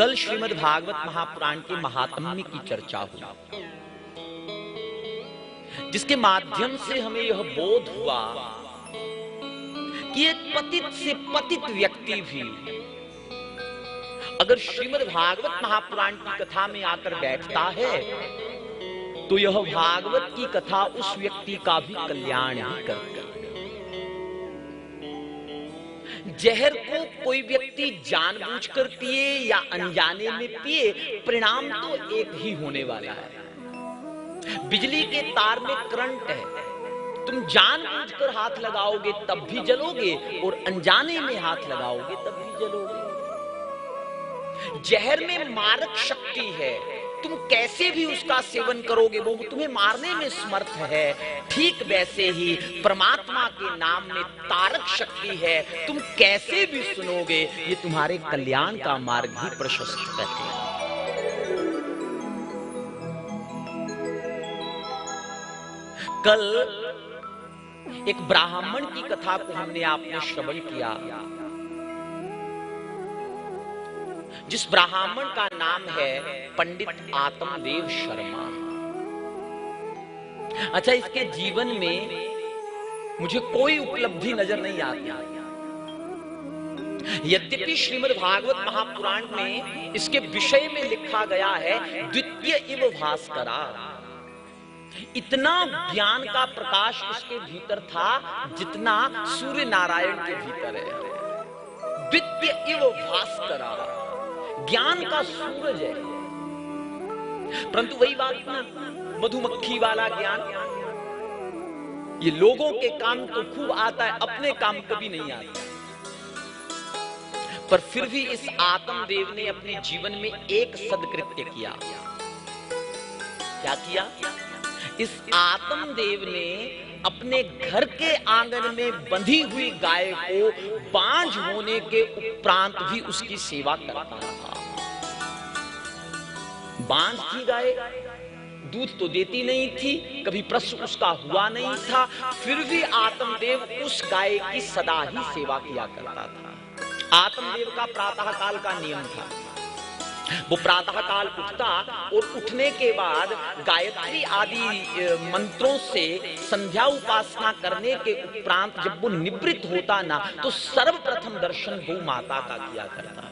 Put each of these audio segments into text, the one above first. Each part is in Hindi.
कल श्रीमद् भागवत महापुराण के महात्म्य की चर्चा हुई, जिसके माध्यम से हमें यह बोध हुआ कि एक पतित से पतित व्यक्ति भी अगर श्रीमद् भागवत महापुराण की कथा में आकर बैठता है तो यह भागवत की कथा उस व्यक्ति का भी कल्याण ही करती है। जहर को कोई व्यक्ति जानबूझकर पिए या अनजाने में पिए, परिणाम तो एक ही होने वाला है। बिजली के तार में करंट है, तुम जानबूझकर हाथ लगाओगे तब भी जलोगे और अनजाने में हाथ लगाओगे तब भी जलोगे। जहर में मारक शक्ति है, तुम कैसे भी उसका सेवन करोगे वो तुम्हें मारने में समर्थ है। ठीक वैसे ही परमात्मा के नाम में तारक शक्ति है, तुम कैसे भी सुनोगे ये तुम्हारे कल्याण का मार्ग ही प्रशस्त करते हैं। कल एक ब्राह्मण की कथा को हमने आपने श्रवण किया, जिस ब्राह्मण का नाम है पंडित आत्मदेव शर्मा। अच्छा, इसके जीवन में मुझे कोई उपलब्धि नजर नहीं आती, यद्यपि श्रीमद् भागवत महापुराण में इसके विषय में लिखा गया है द्वितीय इव भास्करा। इतना ज्ञान का प्रकाश उसके भीतर था जितना सूर्य नारायण के भीतर है। द्वितीय इव भास्करा, ज्ञान का सूरज है। परंतु वही बात ना, मधुमक्खी वाला ज्ञान, ये लोगों के काम तो खूब आता है, अपने काम कभी नहीं आता। पर फिर भी इस आत्मदेव ने अपने जीवन में एक सदकृत्य किया। क्या किया? इस आत्मदेव ने अपने घर के आंगन में बंधी हुई गाय को बांझ होने के उपरांत भी उसकी सेवा करता रहा। बांझ थी गाय, दूध तो देती नहीं थी, कभी प्रसव उसका हुआ नहीं था, फिर भी आत्मदेव उस गाय की सदा ही सेवा किया करता था। आत्मदेव का प्रातः काल का नियम था, वो प्रातः काल उठता और उठने के बाद गायत्री आदि मंत्रों से संध्या उपासना करने के उपरांत जब वो निवृत्त होता ना, तो सर्वप्रथम दर्शन गौ माता का किया करता।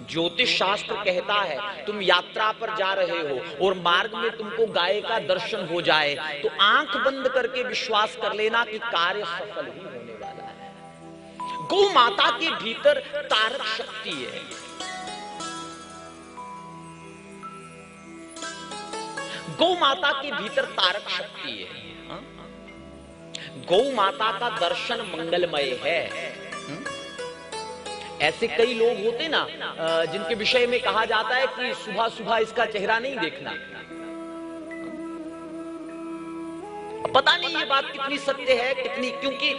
ज्योतिष शास्त्र कहता है तुम यात्रा पर जा रहे हो और मार्ग में तुमको गाय का दर्शन हो जाए तो आंख बंद करके विश्वास कर लेना कि कार्य सफल ही होने वाला है। गौ माता के भीतर तारक शक्ति है। गौ माता के भीतर तारक शक्ति है। गौ माता का दर्शन मंगलमय है। ऐसे कई लोग होते ना जिनके विषय में कहा जाता है कि सुबह सुबह इसका चेहरा नहीं देखना। पता नहीं ये बात कितनी सत्य है कितनी, क्योंकि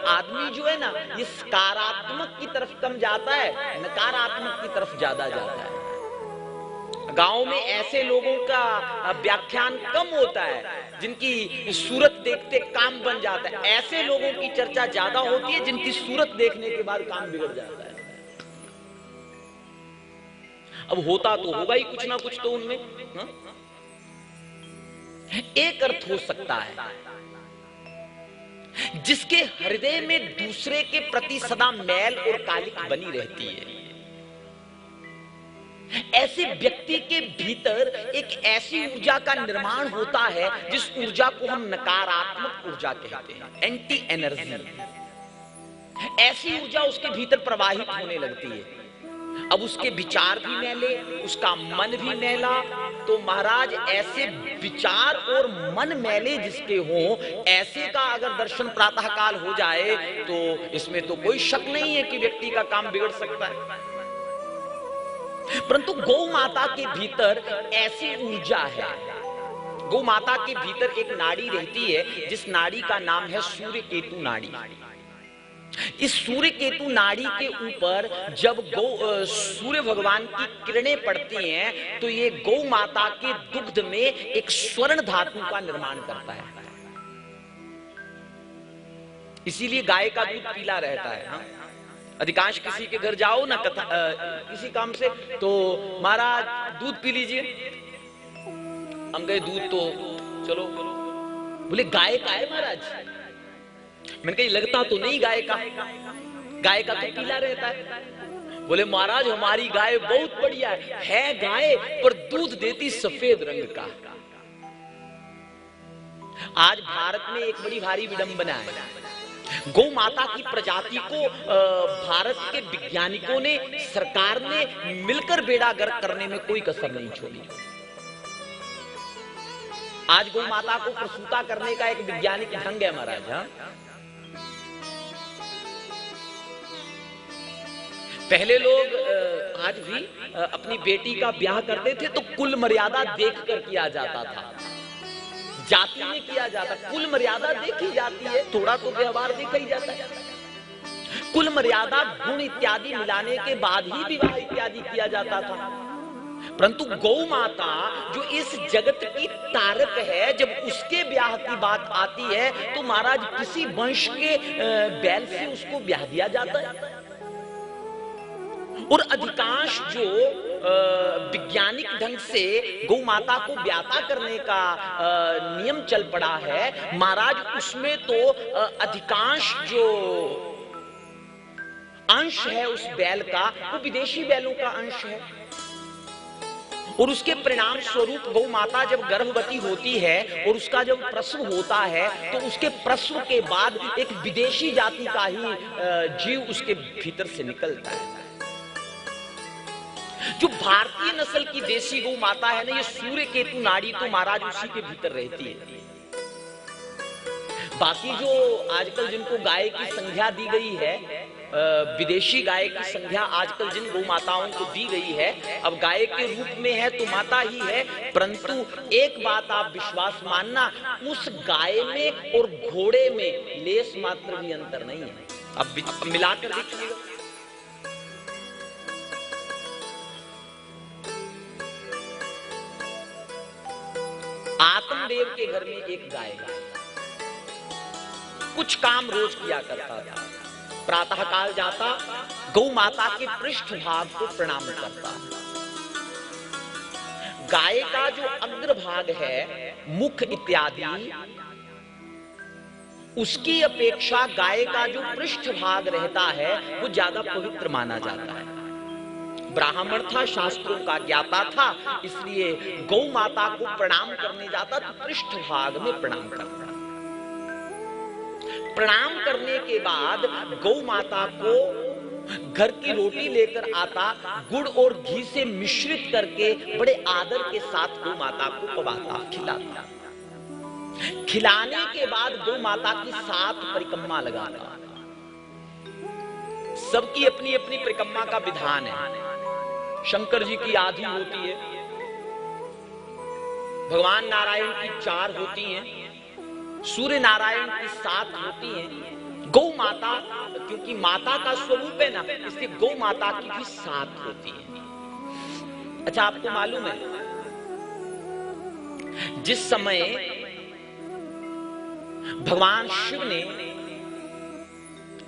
आदमी जो है ना ये सकारात्मक की तरफ कम जाता है, नकारात्मक की तरफ ज्यादा जाता है। गांव में ऐसे लोगों का व्याख्यान कम होता है जिनकी सूरत देखते काम बन जाता है। ऐसे लोगों की चर्चा ज्यादा होती है जिनकी सूरत देखने के बाद काम बिगड़ जाता है। अब होता तो होगा ही कुछ ना कुछ तो उनमें। एक अर्थ हो सकता है जिसके हृदय में दूसरे के प्रति सदा मैल और कालिक बनी रहती है। ऐसे व्यक्ति के भीतर एक ऐसी ऊर्जा का निर्माण होता है जिस ऊर्जा को हम नकारात्मक ऊर्जा कहते हैं, एंटी एनर्जी। ऐसी ऊर्जा उसके भीतर प्रवाहित होने लगती है। अब उसके विचार भी मैले, उसका मन भी मैला, तो महाराज ऐसे विचार और मन मैले जिसके हों, ऐसे का अगर दर्शन प्रातः काल हो जाए तो इसमें तो कोई शक नहीं है कि व्यक्ति का काम बिगड़ सकता है। परंतु गौ माता के भीतर ऐसी ऊर्जा है। गौ माता के भीतर एक नाड़ी रहती है जिस नाड़ी का नाम है सूर्य केतु नाड़ी। इस सूर्य केतु नाड़ी के ऊपर जब सूर्य भगवान की किरणें पड़ती हैं तो ये गौ माता के दुग्ध में एक स्वर्ण धातु का निर्माण करता है। इसीलिए गाय का दूध पीला रहता है। अधिकांश किसी के घर जाओ ना कथा किसी काम से, तो महाराज दूध पी लीजिए। हम गए दूध तो चलो, बोले गाय का है महाराज। मैंने कहा लगता तो नहीं गाय का, गाय का तो पीला रहता है। बोले महाराज हमारी गाय बहुत बढ़िया है गाय, पर दूध देती सफेद रंग का। आज भारत में एक बड़ी भारी विडंबना है, गौ माता की प्रजाति को भारत के वैज्ञानिकों ने, सरकार ने मिलकर बेड़ा गर्क करने में कोई कसर नहीं छोड़ी। आज गौ माता को प्रसूता करने का एक वैज्ञानिक ढंग है महाराज। हाँ, पहले लोग आज भी अपनी बेटी का ब्याह करते थे तो कुल मर्यादा देखकर किया जाता था, जाति में किया जाता। कुल मर्यादा देखी जाती है, थोड़ा तो व्यवहार देखा ही जाता है। कुल मर्यादा गुण इत्यादि मिलाने के बाद ही विवाह इत्यादि किया जाता था। परंतु गौ माता जो इस जगत की तारक है, जब उसके ब्याह की बात आती है तो महाराज किसी वंश के बैल से उसको ब्याह दिया जाता है। और अधिकांश जो वैज्ञानिक ढंग से गौ माता को ब्याता करने का नियम चल पड़ा है महाराज, उसमें तो अधिकांश जो अंश है उस बैल का वो विदेशी बैलों का अंश है। और उसके परिणाम स्वरूप गौ माता जब गर्भवती होती है और उसका जब प्रसव होता है तो उसके प्रसव के बाद एक विदेशी जाति का ही जीव उसके भीतर से निकलता है। जो भारतीय नस्ल की देसी गौ माता है ना, ये सूर्य केतु नाड़ी तो महाराज उसी के भीतर रहती है। बाकी जो आजकल जिनको गाय की संज्ञा दी गई है, विदेशी गाय की संज्ञा आजकल जिन गौ माताओं को दी गई है, अब गाय के रूप में है तो माता ही है। परंतु एक बात आप विश्वास मानना, उस गाय में और घोड़े में लेस मात्र भी अंतर नहीं है। अब मिलाकर देखिएगा। आत्मदेव के घर में एक गाय कुछ काम रोज किया करता था। प्रातः काल जाता, गौ माता के पृष्ठ भाग को प्रणाम करता। गाय का जो अग्रभाग है, मुख इत्यादि, उसकी अपेक्षा गाय का जो पृष्ठ भाग रहता है वो ज्यादा पवित्र माना जाता है। ब्राह्मण था, शास्त्रों का ज्ञाता था, इसलिए गौ माता को प्रणाम करने जाता तो पृष्ठ भाग में प्रणाम करता। प्रणाम करने के बाद गौ माता को घर की रोटी लेकर आता, गुड़ और घी से मिश्रित करके बड़े आदर के साथ गौ माता को पवाता, खिलाता। खिलाने के बाद गौ माता की 7 परिक्रमा लगाता। सबकी अपनी अपनी परिक्रमा का विधान है। शंकर जी की आधी होती है, भगवान नारायण की 4 होती हैं, सूर्य नारायण की 7 होती हैं। गौ माता क्योंकि माता का स्वरूप है ना, इसलिए गौ माता की भी 7 होती है। अच्छा, आपको मालूम है जिस समय भगवान शिव ने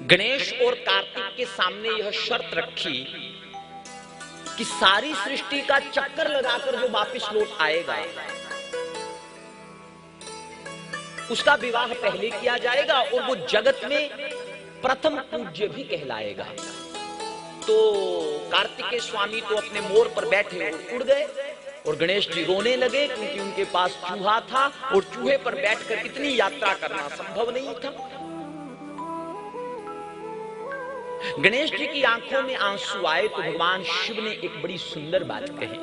गणेश और कार्तिक के सामने यह शर्त रखी कि सारी सृष्टि का चक्कर लगाकर जो वापिस लौट आएगा उसका विवाह पहले किया जाएगा और वो जगत में प्रथम पूज्य भी कहलाएगा। तो कार्तिकेय स्वामी तो अपने मोर पर बैठे और उड़ गए और गणेश जी रोने लगे क्योंकि उनके पास चूहा था और चूहे पर बैठकर इतनी यात्रा करना संभव नहीं था। गणेश जी की आंखों में आंसू आए तो भगवान शिव ने एक बड़ी सुंदर बात कही।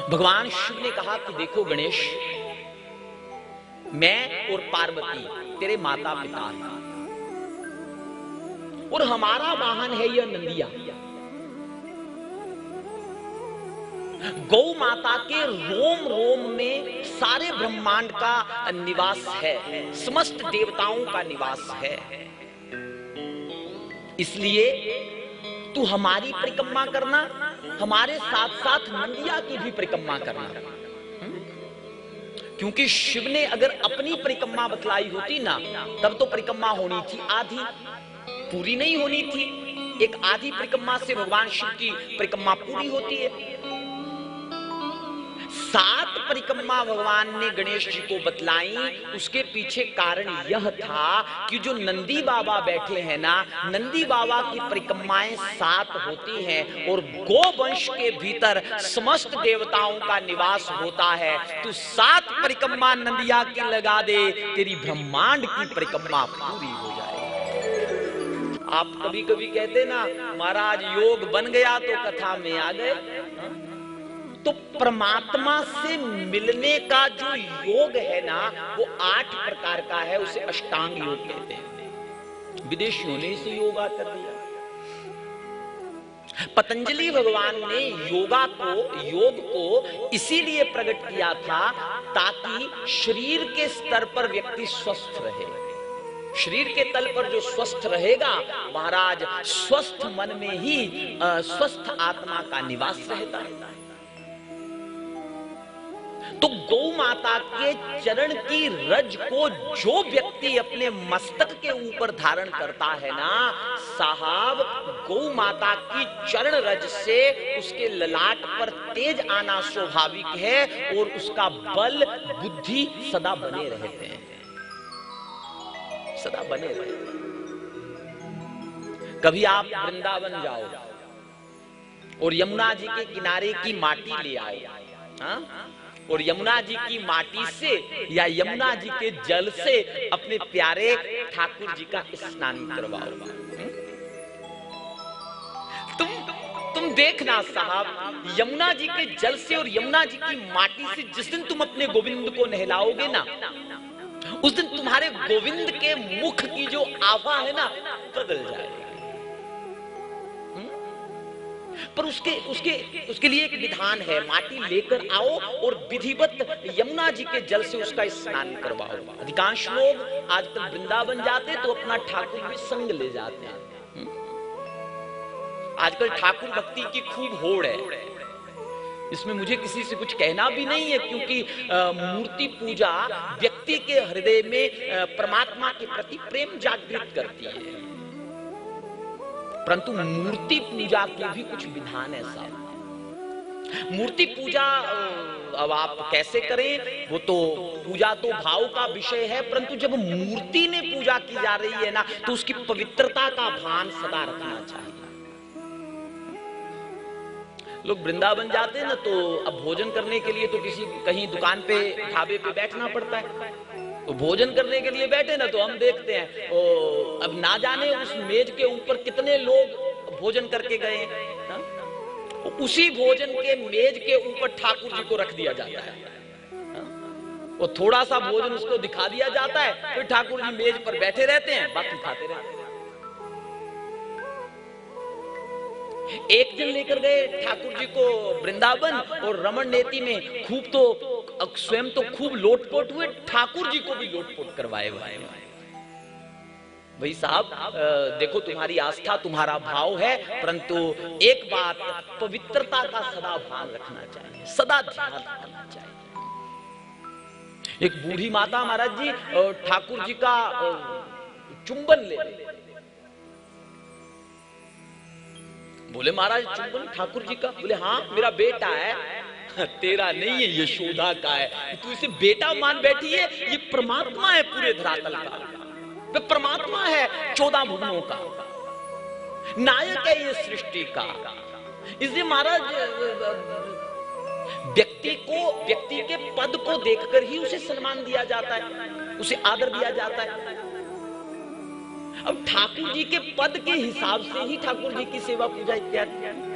भगवान शिव ने कहा कि देखो गणेश, मैं और पार्वती तेरे माता पिता हैं और हमारा वाहन है यह नंदिया। गौ माता के रोम रोम में सारे ब्रह्मांड का निवास है, समस्त देवताओं का निवास है। इसलिए तू हमारी परिक्रमा करना, हमारे साथ साथ नंदिया की भी परिक्रमा करना। क्योंकि शिव ने अगर अपनी परिक्रमा बतलाई होती ना, तब तो परिक्रमा होनी थी आधी, पूरी नहीं होनी थी। एक आधी परिक्रमा से भगवान शिव की परिक्रमा पूरी होती है। 7 परिक्रमा भगवान ने गणेश जी को बतलाई। उसके पीछे कारण यह था कि जो नंदी बाबा बैठे हैं ना, नंदी बाबा की परिक्रमाएं 7 होती हैं और गोवंश के भीतर समस्त देवताओं का निवास होता है। तो 7 परिक्रमा नंदिया की लगा दे, तेरी ब्रह्मांड की परिक्रमा पूरी हो जाएगी। आप कभी कभी कहते ना, महाराज योग बन गया तो कथा में आ गए। तो परमात्मा से मिलने का जो योग है ना, वो 8 प्रकार का है। उसे अष्टांग योग कहते हैं। विदेशियों ने इसे योगा कर दिया। पतंजलि भगवान ने योग को इसीलिए प्रकट किया था ताकि शरीर के स्तर पर व्यक्ति स्वस्थ रहे। शरीर के तल पर जो स्वस्थ रहेगा महाराज, स्वस्थ मन में ही स्वस्थ आत्मा का निवास रहता है। तो गौ माता के चरण की रज को जो व्यक्ति अपने मस्तक के ऊपर धारण करता है ना साहब, गौ माता की चरण रज से उसके ललाट पर तेज आना स्वाभाविक है और उसका बल बुद्धि सदा बने रहते हैं, सदा बने रहते हैं। कभी आप वृंदावन जाओ और यमुना जी के किनारे की माटी ले आओ, हाँ? और यमुना जी की माटी से या यमुना जी के जल से अपने प्यारे ठाकुर जी का स्नान करवाओ। तुम देखना साहब, यमुना जी के जल से और यमुना जी की माटी से जिस दिन तुम अपने गोविंद को नहलाओगे ना, उस दिन तुम्हारे गोविंद के मुख की जो आभा है ना बदल जाएगी। पर उसके लिए एक विधान है। माटी लेकर आओ और विधिवत यमुना जी के जल से उसका स्नान करवाओ। अधिकांश लोग आजकल वृंदावन जाते तो अपना ठाकुर भी संग ले जाते हैं। आजकल ठाकुर भक्ति की खूब होड़ है। इसमें मुझे किसी से कुछ कहना भी नहीं है, क्योंकि मूर्ति पूजा व्यक्ति के हृदय में परमात्मा के प्रति प्रेम जागृत करती है। परंतु मूर्ति पूजा के भी कुछ विधान ऐसा। मूर्ति पूजा अब आप कैसे करें, वो तो पूजा तो भाव का विषय है, परंतु जब मूर्ति में पूजा की जा रही है ना, तो उसकी पवित्रता का भान सदा रखना चाहिए। लोग वृंदावन जाते हैं ना, तो अब भोजन करने के लिए तो कहीं दुकान पे ढाबे पे बैठना पड़ता है। तो भोजन करने के लिए बैठे ना, तो हम देखते हैं अब ना जाने उस मेज के ऊपर कितने लोग भोजन करके गए हैं। उसी भोजन के मेज के ऊपर ठाकुर जी को रख दिया जाता है और थोड़ा सा भोजन उसको दिखा दिया जाता है, फिर ठाकुर जी मेज पर बैठे रहते हैं, बाकी खाते रहते हैं। एक दिन लेकर गए ठाकुर जी को वृंदावन और रमण नेति में खूब तो स्वयं तो खूब लोटपोट हुए, ठाकुर जी को भी लोटपोट करवाए हुए। भाई साहब देखो, तुम्हारी आस्था तुम्हारा भाव है, परंतु एक बात, पवित्रता का सदा भान रखना चाहिए, सदा ध्यान रखना चाहिए। एक बूढ़ी माता महाराज जी ठाकुर जी का चुंबन ले, बोले महाराज चुंबन ठाकुर जी का? बोले हाँ मेरा बेटा है। तेरा नहीं है, यशोदा का है। तू इसे बेटा मान बैठी है, ये परमात्मा है पूरे धरातल का, वे परमात्मा है 14 भुवनों का, नायक है ये सृष्टि का। इसलिए महाराज व्यक्ति के पद को देखकर ही उसे सम्मान दिया जाता है, उसे आदर दिया जाता है। अब ठाकुर जी के पद के हिसाब से ही ठाकुर जी की सेवा पूजा इत्यादि।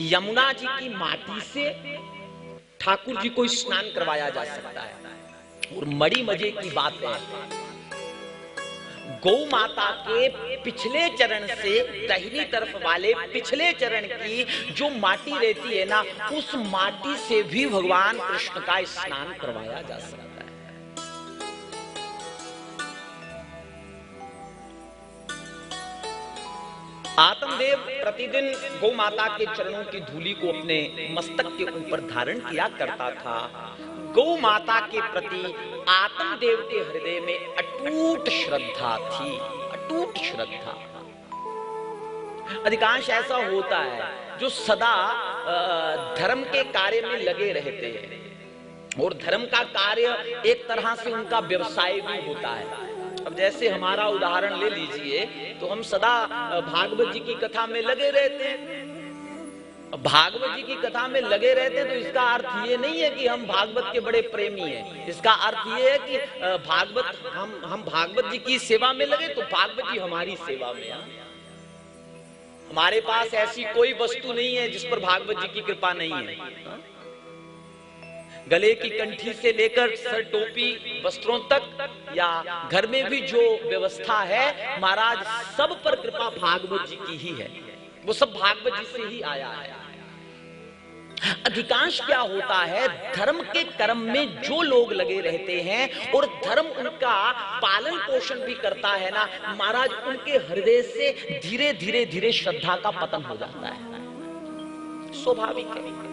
यमुना जी की माटी से ठाकुर जी को स्नान करवाया जा सकता है। और बड़ी मजे की बात है, गौ माता के पिछले चरण से दाहिनी तरफ वाले पिछले चरण की जो माटी रहती है ना, उस माटी से भी भगवान कृष्ण का स्नान करवाया जा सकता है। आत्म देव प्रतिदिन गौ माता के चरणों की धूलि को अपने मस्तक के ऊपर धारण किया करता था। गौ माता के प्रति आत्मदेव के हृदय में अटूट श्रद्धा थी, अटूट श्रद्धा। अधिकांश ऐसा होता है जो सदा धर्म के कार्य में लगे रहते हैं और धर्म का कार्य एक तरह से उनका व्यवसाय भी होता है। अब जैसे हमारा उदाहरण ले लीजिए तो हम सदा भागवत जी की कथा में लगे रहते हैं। भागवत जी की कथा में लगे रहते हैं तो इसका अर्थ ये नहीं है कि हम भागवत के बड़े प्रेमी हैं। इसका अर्थ ये है कि भागवत हम भागवत जी की सेवा में लगे तो भागवत जी हमारी सेवा में है। हमारे पास ऐसी कोई वस्तु नहीं है जिस पर भागवत जी की कृपा नहीं है। गले की कंठी से लेकर सर टोपी वस्त्रों तक या घर में भी जो व्यवस्था है महाराज सब पर कृपा भागवत जी की ही है। वो सब भागवत जी से ही आया है। अधिकांश क्या होता है धर्म के कर्म में जो लोग लगे रहते हैं और धर्म उनका पालन पोषण भी करता है ना महाराज उनके हृदय से धीरे धीरे धीरे श्रद्धा का पतन हो जाता है। स्वाभाविक है।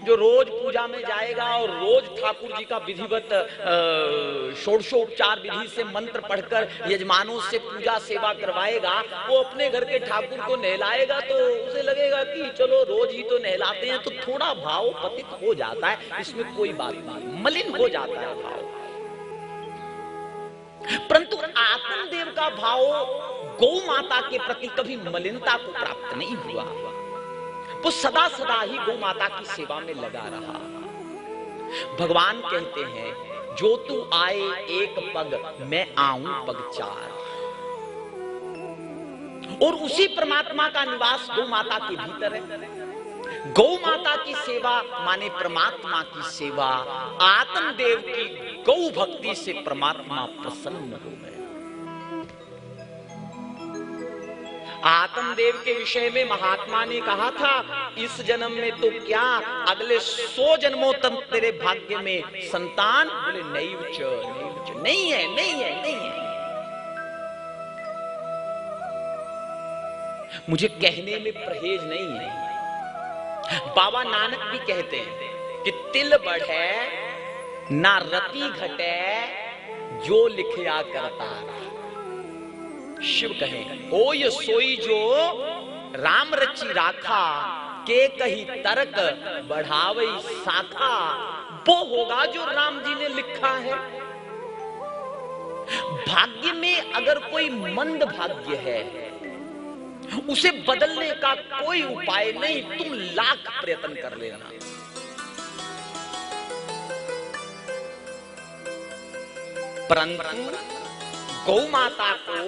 जो रोज पूजा में जाएगा और रोज ठाकुर जी का विधिवत षोडशोपचार विधि से मंत्र पढ़कर यजमानों से पूजा सेवा करवाएगा, वो अपने घर के ठाकुर को नहलाएगा तो उसे लगेगा कि चलो रोज ही तो नहलाते हैं तो थोड़ा भाव पतित हो जाता है, इसमें कोई बात नहीं, मलिन हो जाता है भाव। परंतु आत्मदेव का भाव गौ माता के प्रति कभी मलिनता को प्राप्त नहीं हुआ। वो सदा सदा ही गौ माता की सेवा में लगा रहा। भगवान कहते हैं जो तू आए एक पग मैं आऊं पग चार। और उसी परमात्मा का निवास गौ माता के भीतर है। गौ माता की सेवा माने परमात्मा की सेवा। आत्मदेव की गौ भक्ति से परमात्मा प्रसन्न हो गए। आत्मदेव के विषय में महात्मा ने कहा था इस जन्म में तो क्या अगले 100 जन्मों तक तेरे भाग्य में संतान, बोले नहीं है, नहीं है, नहीं है। मुझे कहने में परहेज नहीं है। बाबा नानक भी कहते हैं कि तिल बढ़े ना रति घटे जो लिखया करता। शिव कहे ओ ये सोई जो राम रची राखा के कही तर्क बढ़ावई साखा। वो होगा जो राम जी ने लिखा है। भाग्य में अगर कोई मंद भाग्य है उसे बदलने का कोई उपाय नहीं, तुम लाख प्रयत्न कर लेना। परंतु गौ माता को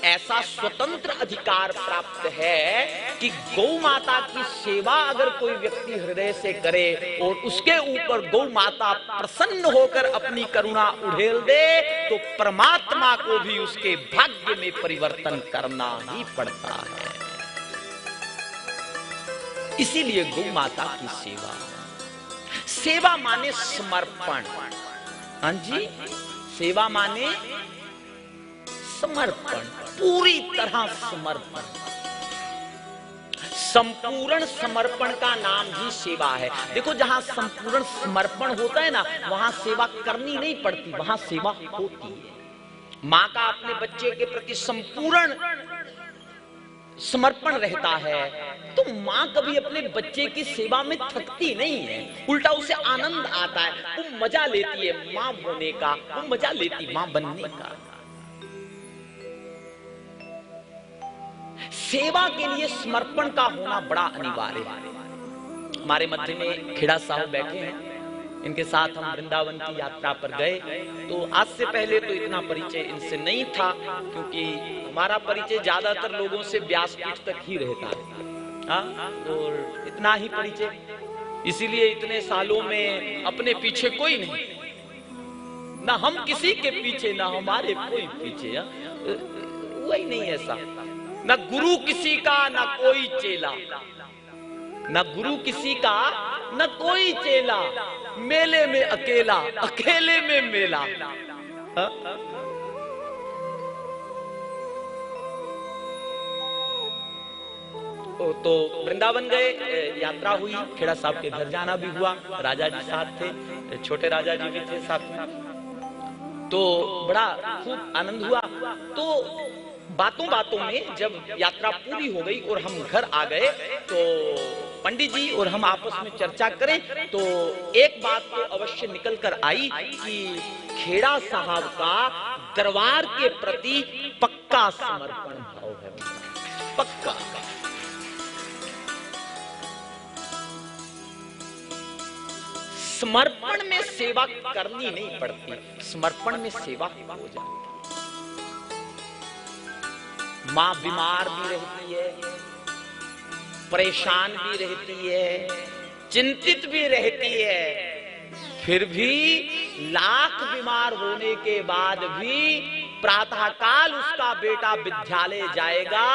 ऐसा स्वतंत्र अधिकार प्राप्त है कि गौ माता की सेवा अगर कोई व्यक्ति हृदय से करे और उसके ऊपर गौ माता प्रसन्न होकर अपनी करुणा उड़ेल दे तो परमात्मा को भी उसके भाग्य में परिवर्तन करना ही पड़ता है। इसीलिए गौ माता की सेवा, सेवा माने समर्पण। हाँ जी, सेवा माने समर्पण, पूरी तरह समर्पण। संपूर्ण समर्पण का नाम ही सेवा है। देखो जहां संपूर्ण समर्पण होता है ना वहां सेवा करनी नहीं पड़ती, वहां सेवा होती है। मां का अपने बच्चे के प्रति संपूर्ण समर्पण रहता है तो मां कभी अपने बच्चे की सेवा में थकती नहीं है, उल्टा उसे आनंद आता है। वो मजा लेती है मां होने का, वो मजा लेती मां बनने का। सेवा के लिए समर्पण का होना बड़ा अनिवार्य है। हमारे मध्य में खेड़ा साहब बैठे हैं, इनके साथ हम वृंदावन की यात्रा पर गए तो आज से पहले तो इतना परिचय इनसे नहीं था क्योंकि हमारा परिचय ज्यादातर लोगों से व्यासपीठ तक ही रहता है और इतना ही परिचय। इसीलिए इतने सालों में अपने पीछे कोई नहीं, ना हम किसी के पीछे ना हमारे कोई पीछे, वही नहीं ऐसा। ना गुरु किसी का ना कोई चेला, ना गुरु किसी का ना कोई चेला, मेले में अकेला अकेले में मेला। तो वृंदावन गए, यात्रा हुई, खेड़ा साहब के घर जाना भी हुआ, राजा जी साथ थे, छोटे राजा जी भी थे साथ में, तो बड़ा खूब आनंद हुआ। तो बातों बातों में जब यात्रा पूरी हो गई और हम घर आ गए, तो पंडित जी और हम आपस में चर्चा करें तो एक बात तो अवश्य निकल कर आई कि खेड़ा साहब का दरबार के प्रति पक्का समर्पण भाव है, पक्का। समर्पण में सेवा करनी नहीं पड़ती, समर्पण में सेवा हो जाती। मां बीमार भी रहती है, परेशान भी रहती है, चिंतित भी रहती है, फिर भी लाख बीमार होने के बाद भी प्रातःकाल उसका बेटा विद्यालय जाएगा,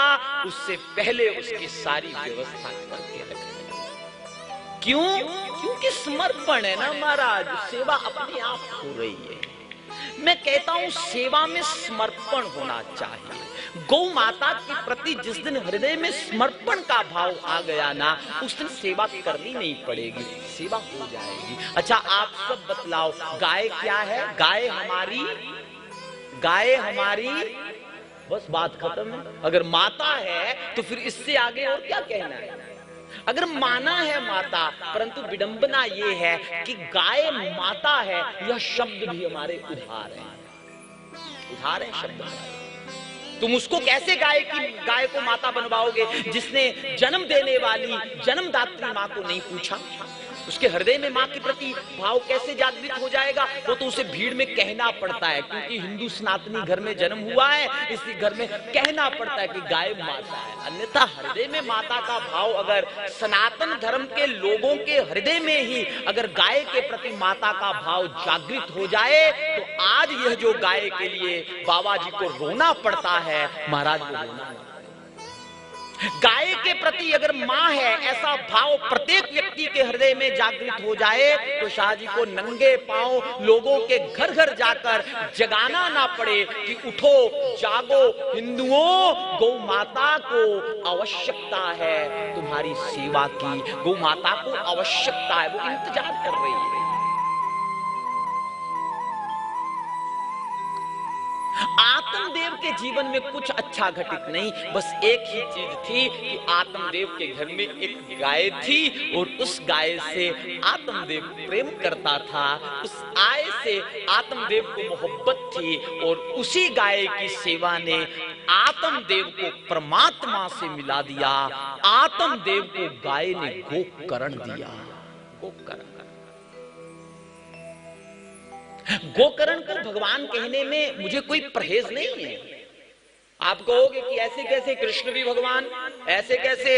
उससे पहले उसकी सारी व्यवस्था करके रखेगा। क्यों? क्योंकि समर्पण है ना महाराज, सेवा अपने आप हो रही है। मैं कहता हूं सेवा में समर्पण होना चाहिए। गौ माता के प्रति जिस दिन हृदय में समर्पण का भाव आ गया ना, उस दिन सेवा करनी नहीं पड़ेगी, सेवा हो जाएगी। अच्छा आप सब बतलाओ, गाय क्या है? गाय हमारी, गाय हमारी, बस बात खत्म है। अगर माता है तो फिर इससे आगे और क्या कहना है? अगर माना है माता, परंतु विडंबना ये है कि गाय माता है, यह शब्द भी हमारे उधार है, उधार है शब्द। तुम उसको कैसे गाय को माता बनवाओगे जिसने जन्म देने वाली जन्मदात्री मां को नहीं पूछा? उसके हृदय में मां के प्रति भाव कैसे जागृत हो जाएगा? वो तो उसे भीड़ में कहना पड़ता है, क्योंकि हिंदू सनातनी घर में जन्म हुआ है, इसी घर में कहना पड़ता है कि गाय माता है। अन्यथा हृदय में माता का भाव अगर सनातन धर्म के लोगों के हृदय में ही अगर गाय के प्रति माता का भाव जागृत हो जाए, तो आज यह जो गाय के लिए बाबा जी को रोना पड़ता है, महाराज को रोना। गाय के प्रति अगर मां है ऐसा भाव प्रत्येक व्यक्ति के हृदय में जागृत हो जाए, तो शाह जी को नंगे पांव लोगों के घर घर जाकर जगाना ना पड़े कि उठो जागो हिंदुओं, गौ माता को आवश्यकता है तुम्हारी सेवा की, गौ माता को आवश्यकता है, वो इंतजार कर रही है। आत्मदेव के जीवन में कुछ अच्छा घटित नहीं, बस एक ही चीज थी कि आत्मदेव के घर में एक गाय थी और उस गाय से आत्मदेव प्रेम करता था, उस गाय से आत्मदेव को मोहब्बत थी और उसी गाय की सेवा ने आत्मदेव को परमात्मा से मिला दिया। आत्मदेव को गाय ने गोकर्ण दिया, गोकर्ण। गोकर्ण को भगवान कहने में मुझे कोई परहेज नहीं है। आप कहोगे कि ऐसे कैसे कृष्ण भी भगवान, ऐसे कैसे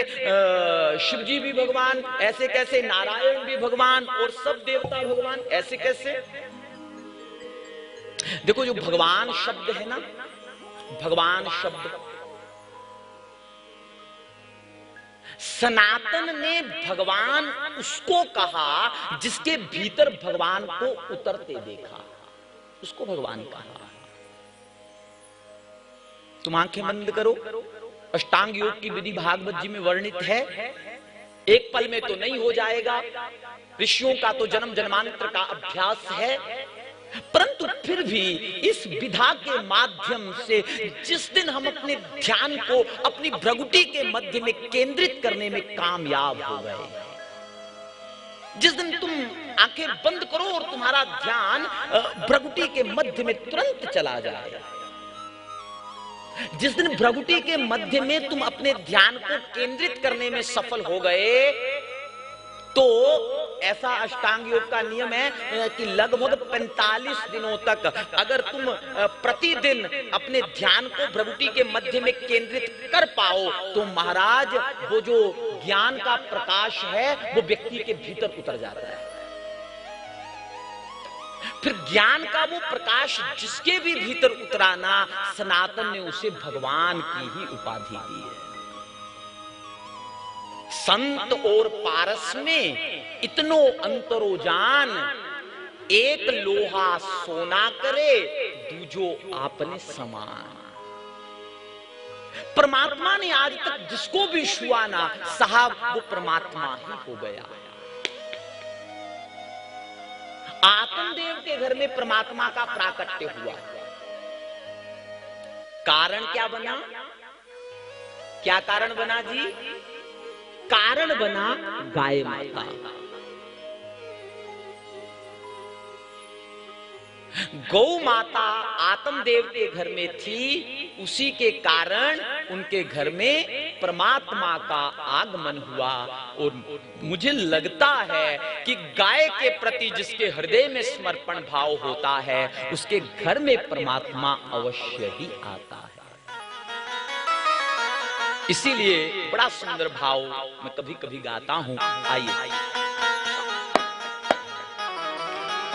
शिव जी भी भगवान, ऐसे कैसे नारायण भी भगवान और सब देवता भगवान, ऐसे कैसे? देखो जो भगवान शब्द है ना, भगवान शब्द सनातन ने भगवान उसको कहा जिसके भीतर भगवान को उतरते देखा, उसको भगवान कहा। तुम आंखें बंद करो, अष्टांग योग की विधि भागवत जी में वर्णित है। एक पल में तो नहीं हो जाएगा, ऋषियों का तो जन्म जन्मांतर का अभ्यास है, परंतु फिर भी इस विधा के माध्यम से जिस दिन हम अपने ध्यान को अपनी भ्रगुटी के मध्य में केंद्रित करने में कामयाब हो गए, जिस दिन तुम आंखें बंद करो और तुम्हारा ध्यान भ्रगुटी के मध्य में तुरंत चला जाए, जिस दिन भ्रगुटी के मध्य में तुम अपने ध्यान को केंद्रित करने में सफल हो गए, तो ऐसा अष्टांग योग का नियम है कि लगभग 45 दिनों तक अगर तुम प्रतिदिन अपने ध्यान को भ्रगुटी के मध्य में केंद्रित कर पाओ, तो महाराज वो जो ज्ञान का प्रकाश है वो व्यक्ति के भीतर उतर जाता है। फिर ज्ञान का वो प्रकाश जिसके भी भीतर उतराना, सनातन ने उसे भगवान की ही उपाधि दी है। संत और पारस में इतनो अंतरो जान, एक लोहा सोना करे दूजो आपने समान। परमात्मा ने आज तक जिसको भी छुआ ना साहब वो परमात्मा ही हो गया। आत्मदेव के घर में परमात्मा का प्राकट्य हुआ। कारण क्या बना? क्या कारण बना जी? कारण बना गाय माता। गौ माता आत्मदेव के घर में थी, उसी के कारण उनके घर में परमात्मा का आगमन हुआ। और मुझे लगता है कि गाय के प्रति जिसके हृदय में समर्पण भाव होता है उसके घर में परमात्मा अवश्य ही आता है। इसीलिए बड़ा सुंदर भाव मैं कभी कभी गाता हूं। आइए।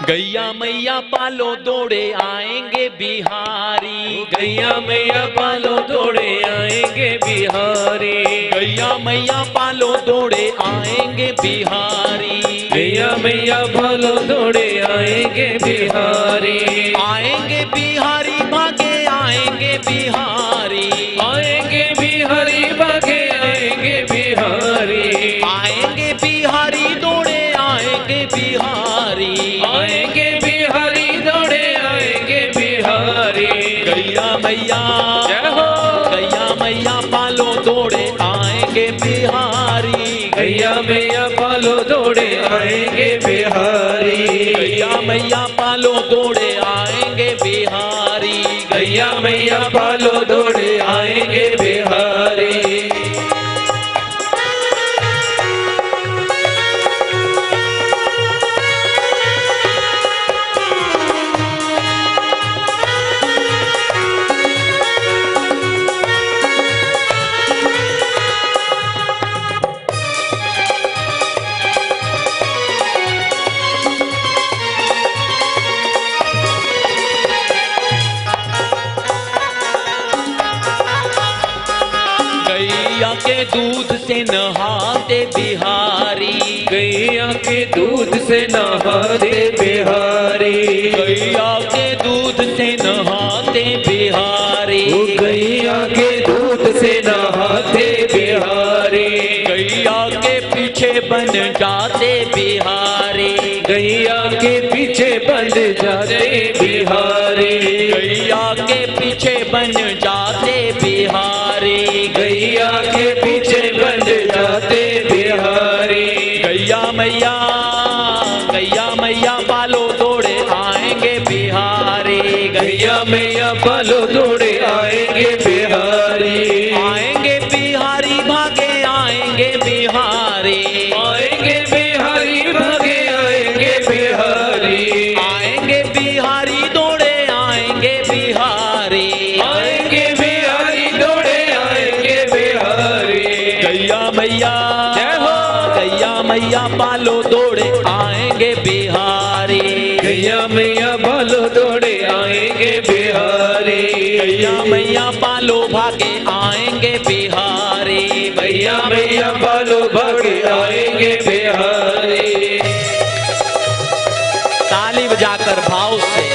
गैया मैया पालो दौड़े आएंगे बिहारी, गैया मैया पालो दौड़े आएंगे बिहारी, गैया मैया पालो दौड़े आएंगे बिहारी, गैया मैया पालो दौड़े आएंगे बिहारी, आएंगे बिहारी भागे आएंगे बिहारी, आएंगे बिहारी भागे आएंगे बिहारी, आएंगे बिहारी दौड़े आएंगे बिहारी, आएंगे बिहारी दौड़े आएंगे बिहारी। गैया मैया जय हो। गैया मैया पालो दौड़े आएंगे बिहारी, गैया मैया पालो दौड़े आएंगे बिहारी, गैया मैया पालो दौड़े आएंगे बिहारी, गैया मैया पालो दौड़े आएंगे बिहारी। गैया के दूध से नहाते बिहारी, गैया के दूध से नहाते बिहारी, गैया के दूध से नहाते बिहारी, गैया के दूध से नहाते बिहारी, गैया के पीछे बन जाते बिहारी, गैया के पीछे बन जाते बिहारी, गैया के पीछे बन जाते बिहारी, गैया के पीछे बन जाते बिहारी। गैया मैया पालो दौड़े आएंगे बिहारी, गैया मैया पालो दौड़े आएंगे बिहारी, आएंगे बिहारी भागे आएंगे बिहारी, आएंगे बिहारी भागे आएंगे बिहारी, आएंगे बिहारी दौड़े आएंगे बिहारी, आएंगे बिहारी दौड़े आएंगे बिहारी। गैया मैया जय हो। गैया मैया पालो दौड़े आएंगे बिहारी, गैया मैया पालो दौड़े आएंगे बिहारी, गैया मैया पालो भागे आएंगे बिहारी, गैया मैया पालो भागे आएंगे बिहारी। ताली बजाकर भाव से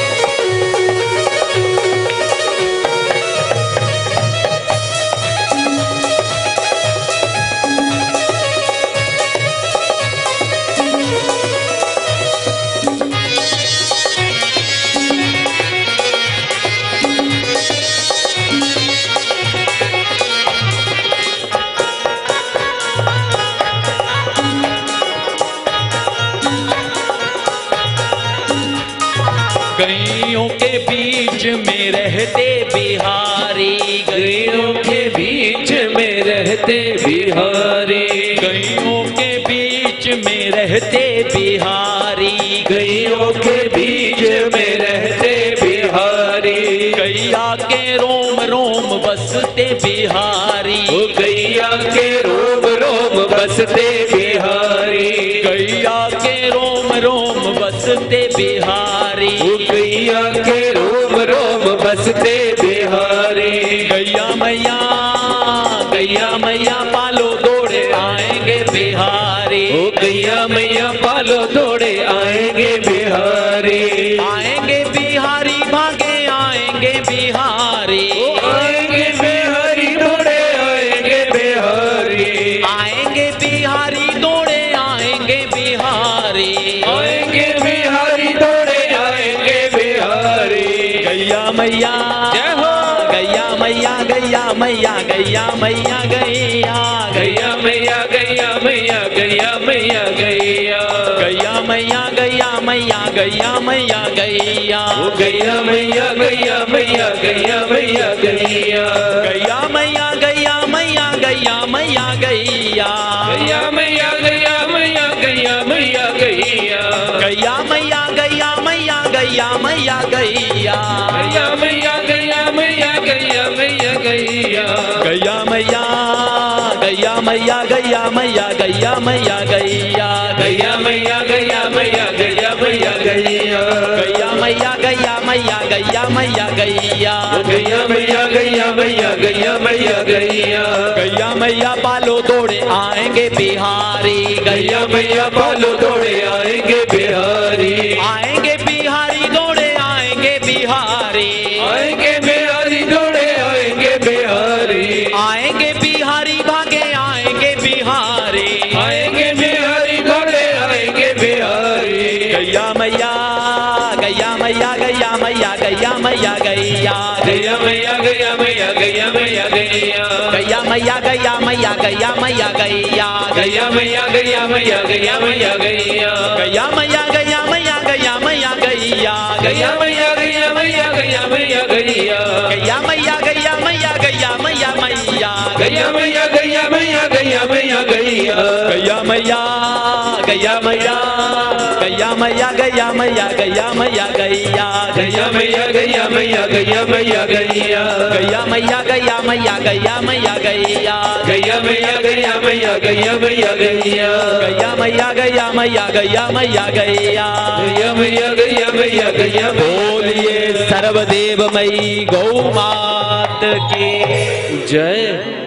गैयों के बीच में रहते बिहारी, गैयों के बीच में रहते बिहारी, गैयों के बीच में रहते बिहारी, गैयों के बीच में रहते बिहारी, गैया के रोम रोम बसते बिहारी, ओ गैया के रोम रोम बसते बिहारी, गैया के रोम रोम बसते बिहारी, ओ गैया के रोम रोम बसते बिहारी। गैया मैया पालो दौड़े आएंगे बिहारी, ओ गैया मैया पालो दौड़े आएंगे बिहारी, आएंगे बिहारी भागे आएंगे बिहारी, ओ आएंगे बिहारी दौड़े मैया जय हो। गैया मैया गैया मैया गैया मैया गैया गैया मैया गैया मैया गैया मैया गैया गैया मैया गैया मैया गैया मैया गैया ओ गैया मैया गैया मैया गैया मैया गैया गैया मैया गैया मैया गैया मैया गैया गैया मैया गैया मैया गैया मैया गैया गैया मैया गैया मैया गैया मैया गैया गैया मैया गैया मैया गैया मैया गैया गैया मैया गैया मैया गैया मैया गैया मैया गैया गैया मैया गैया मैया गैया मैया गैया गैया मैया गैया मैया गैया मैया गैया ओ गैया मैया गैया मैया गैया मैया गैया गैया मैया पालो दौड़े आएंगे बिहारी गैया मैया पालो दौड़े आएंगे बिहारी आएंगे बिहारी दौड़े आएंगे बिहारी आएंगे बिहारी दौड़े आएंगे बिहारी आएंगे बिहारी भागे आएंगे बिहारी आएंगे बिहारी दौड़े आएंगे बिहारी गैया मैया गैया मैया गैया मैया गैया मैया गैया गैया मैया गैया मैया गैया मैया गैया गैया मैया गैया मैया गैया मैया गैया गैया मैया गैया मैया गैया मैया गैया गैया मैया गैया मैया गैया मैया गैया गैया मैया गैया मैया गैया मैया गैया गैया मैया गैया मैया गैया मैया मैया गैया मैया गैया मैया गैया मैया गैया गैया मैया गैया मैया गैया मैया गैया मैया गैया मैया गैया गैया मैया गैया मैया गैया मैया गैया गैया मैया गैया मैया गैया मैया गैया गैया मैया गैया मैया गैया मैया गैया गैया मैया गैया मैया गैया मैया गैया गैया मैया गैया मैया गैया बोलिए सर्वदेवमयी गौ मात की जय।